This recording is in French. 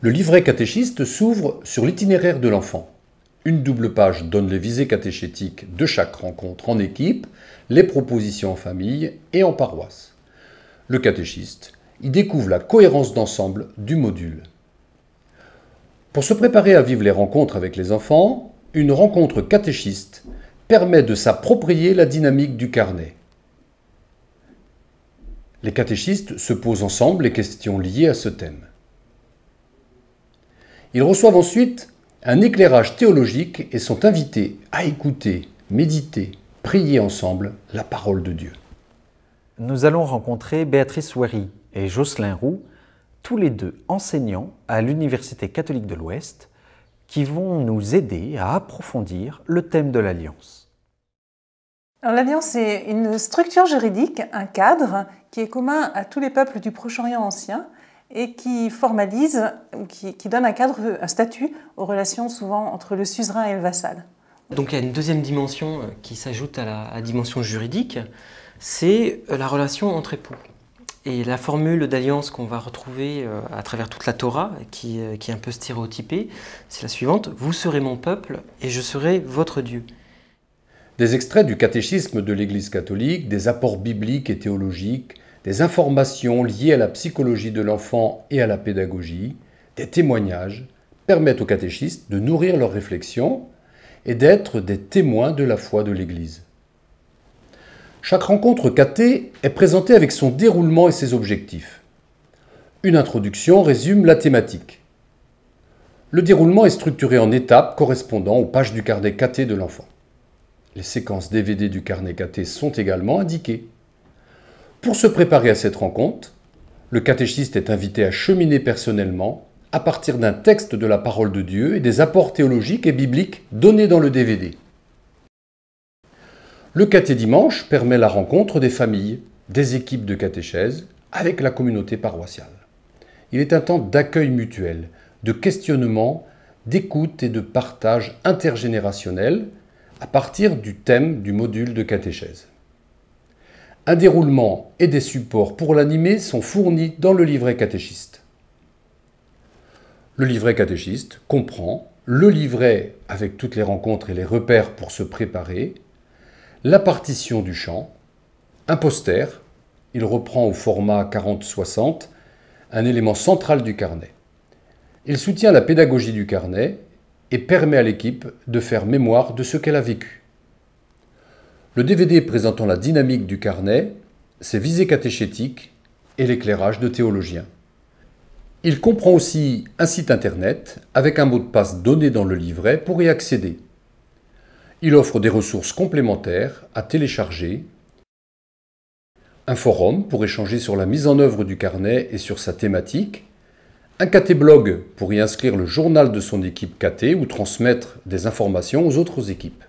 Le livret catéchiste s'ouvre sur l'itinéraire de l'enfant. Une double page donne les visées catéchétiques de chaque rencontre en équipe, les propositions en famille et en paroisse. Le catéchiste y découvre la cohérence d'ensemble du module. Pour se préparer à vivre les rencontres avec les enfants, une rencontre catéchiste permet de s'approprier la dynamique du carnet. Les catéchistes se posent ensemble les questions liées à ce thème. Ils reçoivent ensuite un éclairage théologique et sont invités à écouter, méditer, prier ensemble la parole de Dieu. Nous allons rencontrer Béatrice Ouery et Jocelyn Roux, tous les deux enseignants à l'Université catholique de l'Ouest, qui vont nous aider à approfondir le thème de l'Alliance. L'Alliance est une structure juridique, un cadre qui est commun à tous les peuples du Proche-Orient ancien et qui formalise, qui donne un cadre, un statut aux relations souvent entre le suzerain et le vassal. Donc il y a une deuxième dimension qui s'ajoute à la dimension juridique, c'est la relation entre époux. Et la formule d'alliance qu'on va retrouver à travers toute la Torah, qui est un peu stéréotypée, c'est la suivante: « Vous serez mon peuple et je serai votre Dieu ». Des extraits du catéchisme de l'Église catholique, des apports bibliques et théologiques, des informations liées à la psychologie de l'enfant et à la pédagogie, des témoignages permettent aux catéchistes de nourrir leurs réflexions et d'être des témoins de la foi de l'Église. Chaque rencontre caté est présentée avec son déroulement et ses objectifs. Une introduction résume la thématique. Le déroulement est structuré en étapes correspondant aux pages du carnet caté de l'enfant. Les séquences DVD du carnet caté sont également indiquées. Pour se préparer à cette rencontre, le catéchiste est invité à cheminer personnellement à partir d'un texte de la parole de Dieu et des apports théologiques et bibliques donnés dans le DVD. Le caté-dimanche permet la rencontre des familles, des équipes de catéchèse avec la communauté paroissiale. Il est un temps d'accueil mutuel, de questionnement, d'écoute et de partage intergénérationnel à partir du thème du module de catéchèse. Un déroulement et des supports pour l'animer sont fournis dans le livret catéchiste. Le livret catéchiste comprend le livret avec toutes les rencontres et les repères pour se préparer, la partition du chant, un poster, il reprend au format 40-60 un élément central du carnet. Il soutient la pédagogie du carnet et permet à l'équipe de faire mémoire de ce qu'elle a vécu. Le DVD présentant la dynamique du carnet, ses visées catéchétiques et l'éclairage de théologiens. Il comprend aussi un site internet avec un mot de passe donné dans le livret pour y accéder. Il offre des ressources complémentaires à télécharger, un forum pour échanger sur la mise en œuvre du carnet et sur sa thématique, un caté-blog pour y inscrire le journal de son équipe caté ou transmettre des informations aux autres équipes.